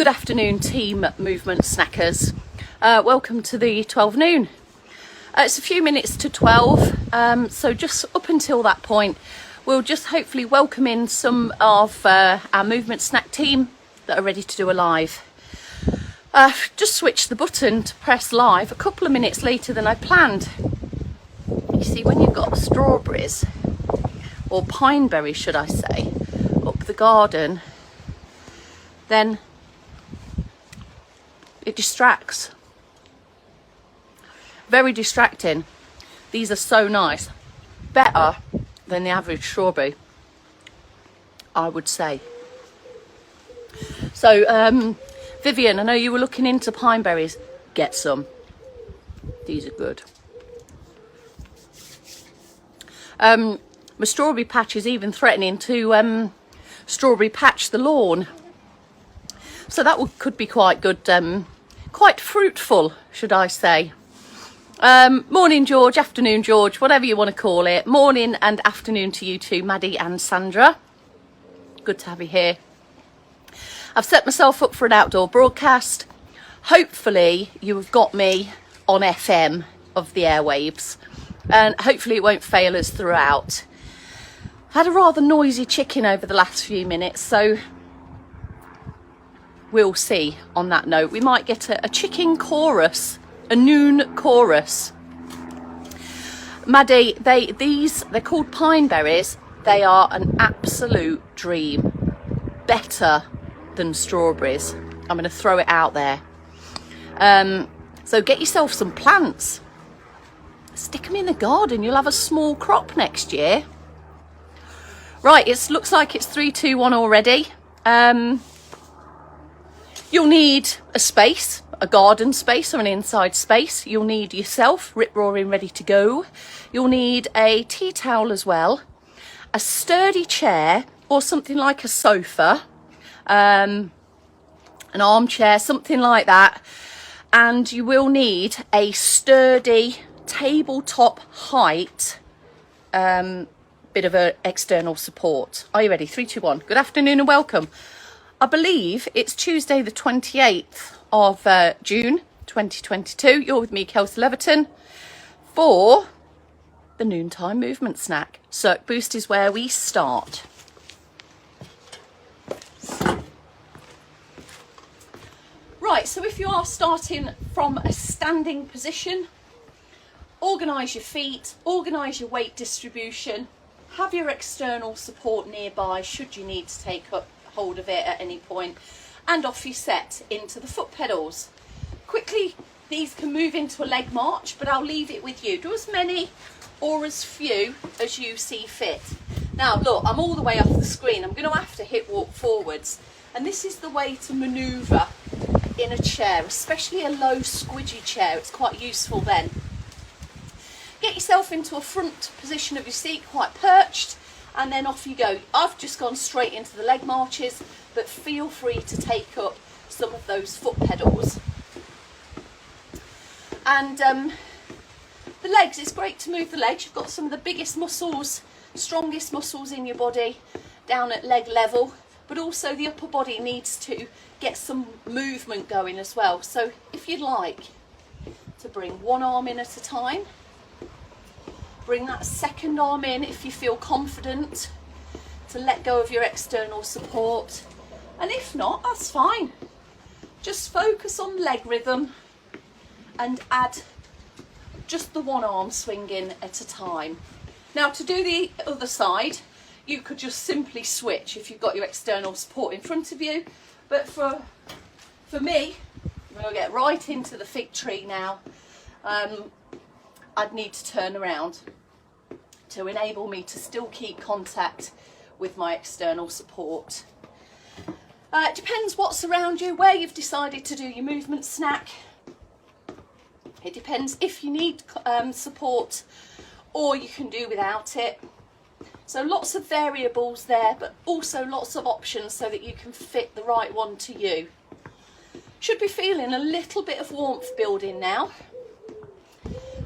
Good afternoon, team movement snackers. Welcome to the 12 noon. It's a few minutes to 12, so just up until that point, we'll just hopefully welcome in some of our movement snack team that are ready to do a live. Just switch the button to press live a couple of minutes later than I planned. You see, when you've got strawberries, or pine berries should I say, up the garden, then it distracts. Very distracting. These are so nice. Better than the average strawberry, I would say. So, Vivian, I know you were looking into pine berries. Get some. These are good. My strawberry patch is even threatening to strawberry patch the lawn. So that could be quite good, quite fruitful, should I say. Morning, George, afternoon, George, whatever you want to call it. Morning and afternoon to you too, Maddie and Sandra. Good to have you here. I've set myself up for an outdoor broadcast. Hopefully you have got me on FM of the airwaves, and hopefully it won't fail us throughout. I had a rather noisy chicken over the last few minutes, so we'll see on that note. We might get a chicken chorus, a noon chorus. Maddie, they're called pine berries. They are an absolute dream. Better than strawberries. I'm going to throw it out there. So get yourself some plants. Stick them in the garden. You'll have a small crop next year. Right, it looks like it's 3, 2, 1 already. You'll need a space, a garden space or an inside space. You'll need yourself, rip-roaring, ready to go. You'll need a tea towel as well, a sturdy chair or something like a sofa, an armchair, something like that. And you will need a sturdy tabletop height, bit of an external support. Are you ready? 3, 2, 1. Good afternoon and welcome. I believe it's Tuesday the 28th of June 2022. You're with me, Kelsey Leverton, for the noontime movement snack. Circul Boost is where we start. Right, so if you are starting from a standing position, organise your feet, organise your weight distribution, have your external support nearby should you need to take up hold of it at any point, and off you set into the foot pedals. Quickly, these can move into a leg march, but I'll leave it with you. Do as many or as few as you see fit. Now look, I'm all the way off the screen. I'm going to have to hip walk forwards, and this is the way to manoeuvre in a chair, especially a low squidgy chair. It's quite useful then. Get yourself into a front position of your seat, quite perched, and then off you go. I've just gone straight into the leg marches, but feel free to take up some of those foot pedals. And the legs, it's great to move the legs. You've got some of the biggest muscles, strongest muscles in your body down at leg level, but also the upper body needs to get some movement going as well. So if you'd like to bring one arm in at a time, bring that second arm in if you feel confident to let go of your external support. And if not, that's fine. Just focus on leg rhythm and add just the one arm swinging at a time. Now to do the other side, you could just simply switch if you've got your external support in front of you. But for me, I'm going to get right into the fig tree now. I'd need to turn around to enable me to still keep contact with my external support. It depends what's around you, where you've decided to do your movement snack. It depends if you need support or you can do without it. So lots of variables there, but also lots of options so that you can fit the right one to you. Should be feeling a little bit of warmth building now.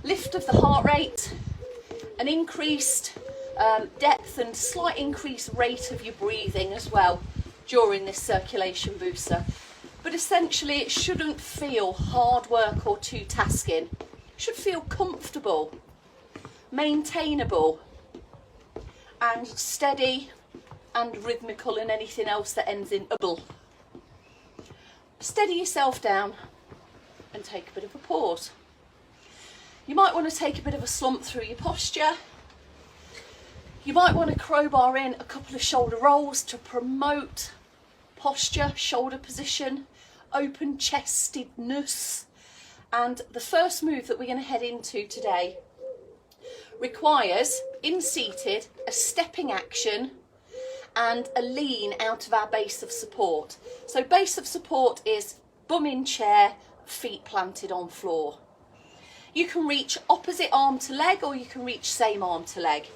Lift of the heart rate, an increased depth and slight increased rate of your breathing as well during this circulation booster. but essentially it shouldn't feel hard work or too tasking. It should feel comfortable, maintainable, and steady and rhythmical, and anything else that ends in able. Steady yourself down and take a bit of a pause. You might want to take a bit of a slump through your posture. You might want to crowbar in a couple of shoulder rolls to promote posture, shoulder position, open chestedness. And the first move that we're going to head into today requires, in seated, a stepping action and a lean out of our base of support. So base of support is bum in chair, feet planted on floor. You can reach opposite arm to leg, or you can reach same arm to leg.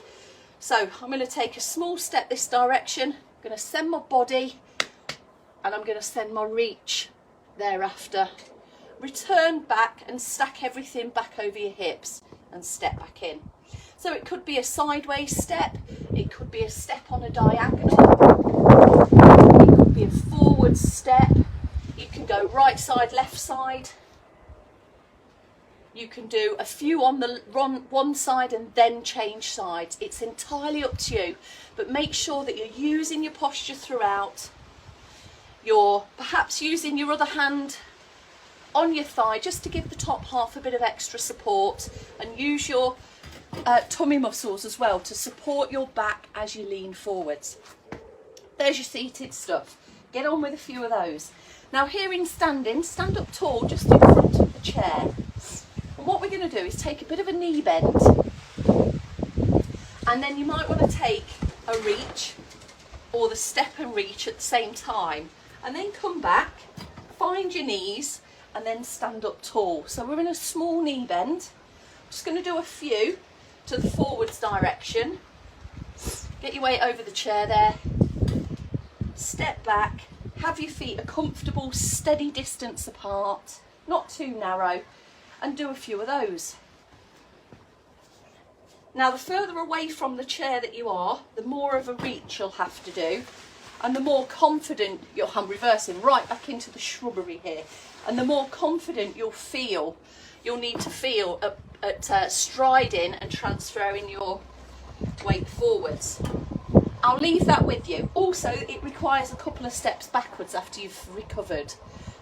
So I'm going to take a small step this direction, I'm going to send my body, and I'm going to send my reach thereafter. Return back and stack everything back over your hips and step back in. So it could be a sideways step, it could be a step on a diagonal, it could be a forward step, you can go right side, left side. You can do a few on the one side and then change sides. It's entirely up to you, but make sure that you're using your posture throughout. You're perhaps using your other hand on your thigh just to give the top half a bit of extra support, and use your tummy muscles as well to support your back as you lean forwards. There's your seated stuff. Get on with a few of those. Now here in standing, stand up tall just in front of the chair. And what we're going to do is take a bit of a knee bend, and then you might want to take a reach or the step and reach at the same time, and then come back, find your knees, and then stand up tall. So we're in a small knee bend. I'm just going to do a few to the forwards direction. Get your weight over the chair there. Step back. Have your feet a comfortable, steady distance apart, not too narrow, and do a few of those. Now, the further away from the chair that you are, the more of a reach you'll have to do, and the more confident I'm reversing right back into the shrubbery here, and the more confident you'll need to feel at striding and transferring your weight forwards. I'll leave that with you. Also, it requires a couple of steps backwards after you've recovered.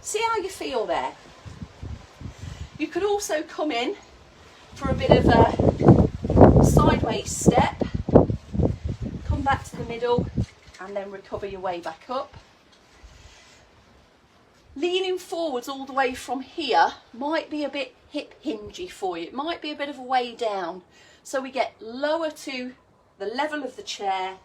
See how you feel there. You could also come in for a bit of a sideways step, come back to the middle, and then recover your way back up. Leaning forwards all the way from here might be a bit hip hingy for you. It might be a bit of a way down. So we get lower to the level of the chair,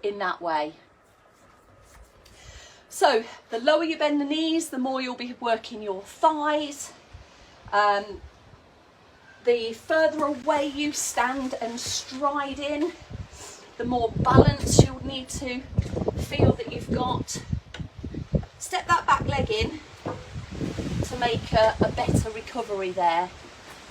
in that way. So the lower you bend the knees, the more you'll be working your thighs. The further away you stand and stride in, the more balance you'll need to feel that you've got. Step that back leg in to make a better recovery there.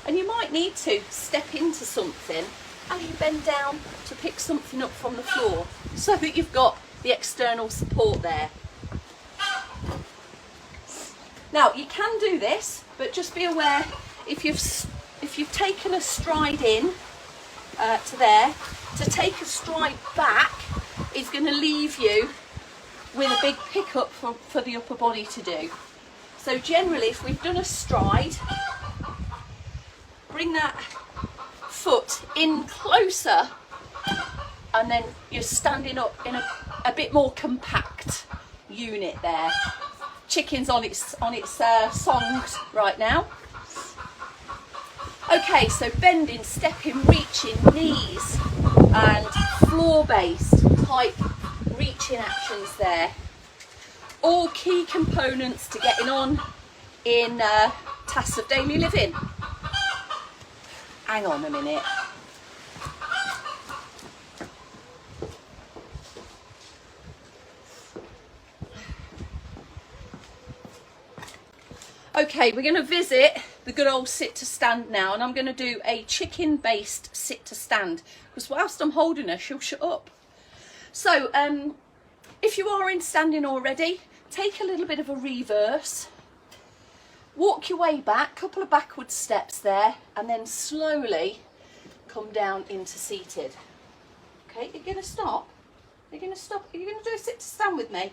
And you might need to step into something as you bend down to pick something up from the floor, so that you've got the external support there. Now, you can do this, but just be aware, if you've taken a stride in to there, to take a stride back is going to leave you with a big pickup for the upper body to do. So generally, if we've done a stride, bring that foot in closer, and then you're standing up in a bit more compact unit there. Chicken's on its songs right now. Okay, so bending, stepping, reaching, knees and floor-based type reaching actions there. All key components to getting on in tasks of daily living. Hang on a minute. Okay, we're going to visit the good old sit to stand now, and I'm going to do a chicken based sit to stand, because whilst I'm holding her, she'll shut up. So if you are in standing already, take a little bit of a reverse, walk your way back, couple of backward steps there, and then slowly come down into seated. Okay, you're going to stop. You're going to stop. You're going to do a sit to stand with me.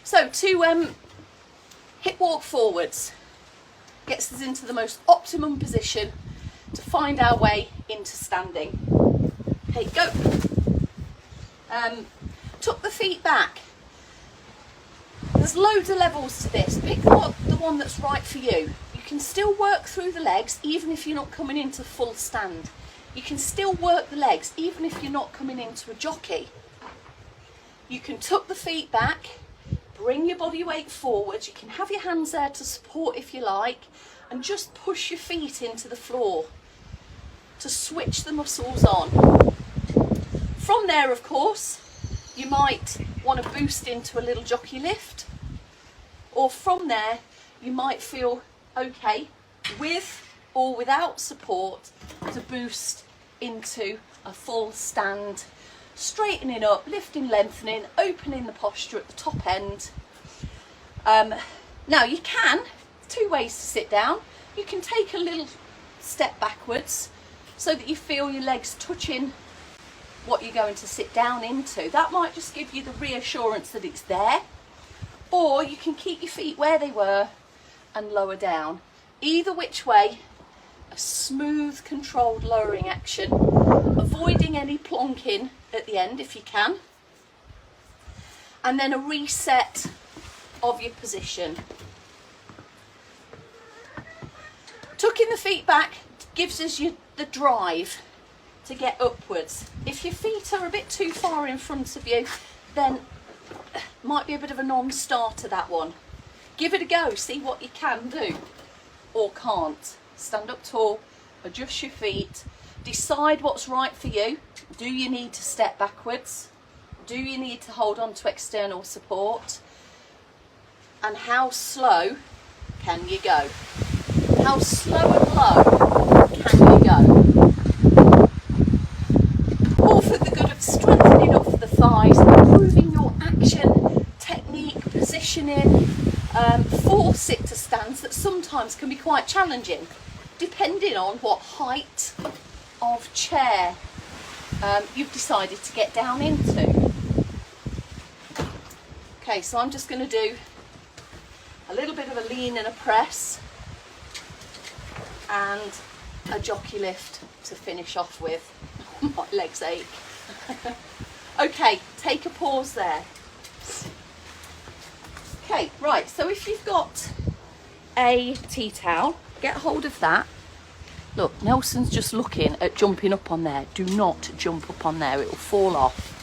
So to hip walk forwards gets us into the most optimum position to find our way into standing. Okay, go. Tuck the feet back. There's loads of levels to this. Pick the one that's right for you. You can still work through the legs even if you're not coming into full stand. You can still work the legs even if you're not coming into a jockey. You can tuck the feet back, bring your body weight forwards. You can have your hands there to support if you like, and just push your feet into the floor to switch the muscles on. From there, of course, you might want to boost into a little jockey lift, or from there you might feel okay with or without support to boost into a full stand, straightening up, lifting, lengthening, opening the posture at the top end. Now you can, two ways to sit down. You can take a little step backwards so that you feel your legs touching what you're going to sit down into. That might just give you the reassurance that it's there. Or you can keep your feet where they were and lower down. Either which way, a smooth, controlled lowering action, avoiding any plonking at the end if you can, and then a reset of your position. Tucking the feet back gives us the drive to get upwards. If your feet are a bit too far in front of you, then might be a bit of a non-starter, that one. Give it a go, see what you can do or can't. Stand up tall, adjust your feet, decide what's right for you. Do you need to step backwards? Do you need to hold on to external support? And how slow can you go? How slow and low can you go? All for the good of strengthening up the thighs, improving your action, technique, positioning, for sit to stands that sometimes can be quite challenging, depending on what height of chair you've decided to get down into. Okay, so I'm just going to do a little bit of a lean and a press and a jockey lift to finish off with. My legs ache. Okay, take a pause there. Okay, right, so if you've got a tea towel, get hold of that. Look, Nelson's just looking at jumping up on there. Do not jump up on there, it will fall off.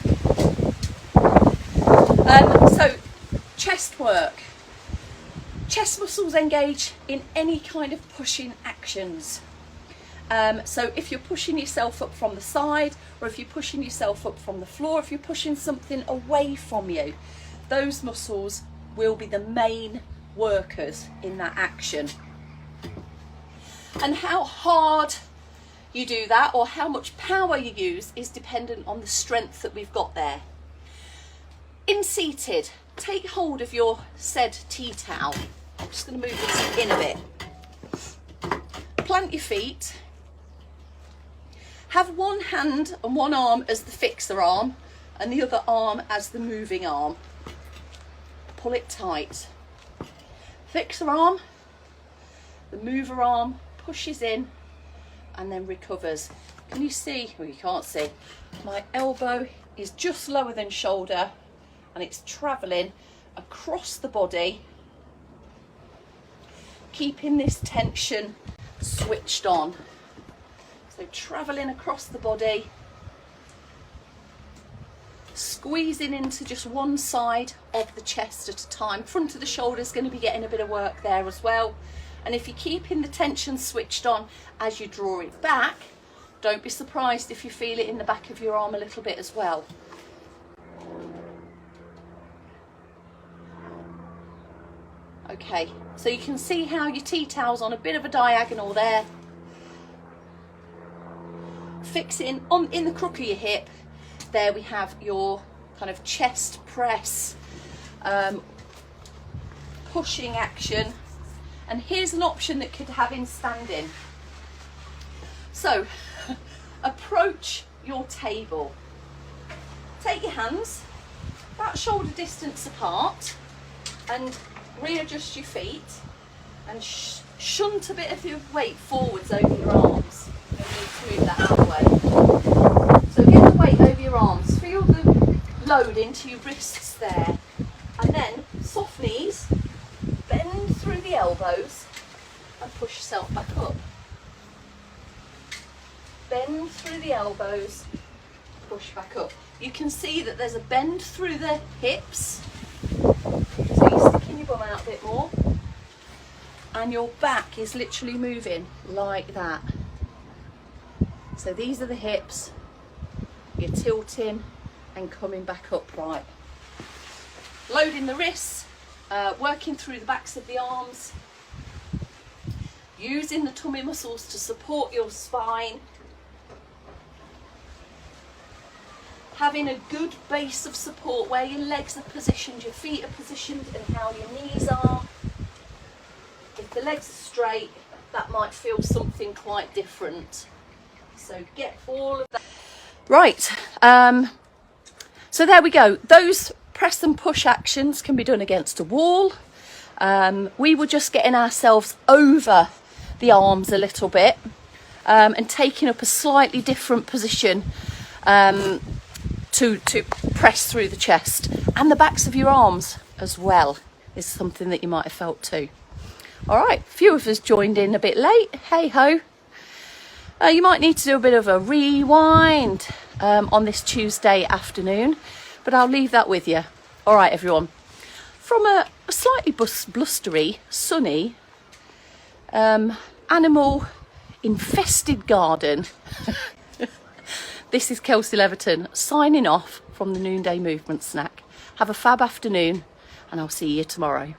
So, chest work. Chest muscles engage in any kind of pushing actions. So if you're pushing yourself up from the side, or if you're pushing yourself up from the floor, if you're pushing something away from you, those muscles will be the main workers in that action. And how hard you do that, or how much power you use, is dependent on the strength that we've got there. In seated, take hold of your said tea towel. I'm just going to move this in a bit. Plant your feet. Have one hand and one arm as the fixer arm and the other arm as the moving arm. Pull it tight. Fixer arm, the mover arm pushes in and then recovers. Can you see? Well, you can't see. My elbow is just lower than shoulder and it's travelling across the body, keeping this tension switched on. So travelling across the body, squeezing into just one side of the chest at a time. Front of the shoulder is going to be getting a bit of work there as well. And if you're keeping the tension switched on as you draw it back, don't be surprised if you feel it in the back of your arm a little bit as well. Okay, so you can see how your tea towel's on a bit of a diagonal there. Fixing on in the crook of your hip, there we have your kind of chest press, pushing action. And here's an option that could have in standing. So approach your table. Take your hands about shoulder distance apart and readjust your feet and shunt a bit of your weight forwards over your arms. You need to move that out of the way. So get the weight over your arms, feel the load into your wrists there, and then soft knees, bend through the elbows and push yourself back up. Bend through the elbows, push back up. You can see that there's a bend through the hips, so you're sticking your bum out a bit more, and your back is literally moving like that. So these are the hips, you're tilting and coming back upright. Loading the wrists, working through the backs of the arms, using the tummy muscles to support your spine, having a good base of support where your legs are positioned, your feet are positioned, and how your knees are. If the legs are straight, that might feel something quite different. So get all of that. Right, so there we go. Those press and push actions can be done against a wall. We were just getting ourselves over the arms a little bit and taking up a slightly different position to press through the chest, and the backs of your arms as well is something that you might have felt too. All right, a few of us joined in a bit late, hey ho. You might need to do a bit of a rewind on this Tuesday afternoon, but I'll leave that with you. All right, everyone. From a slightly blustery, sunny, animal infested garden, this is Kelsey Leverton signing off from the Noonday Movement Snack. Have a fab afternoon, and I'll see you tomorrow.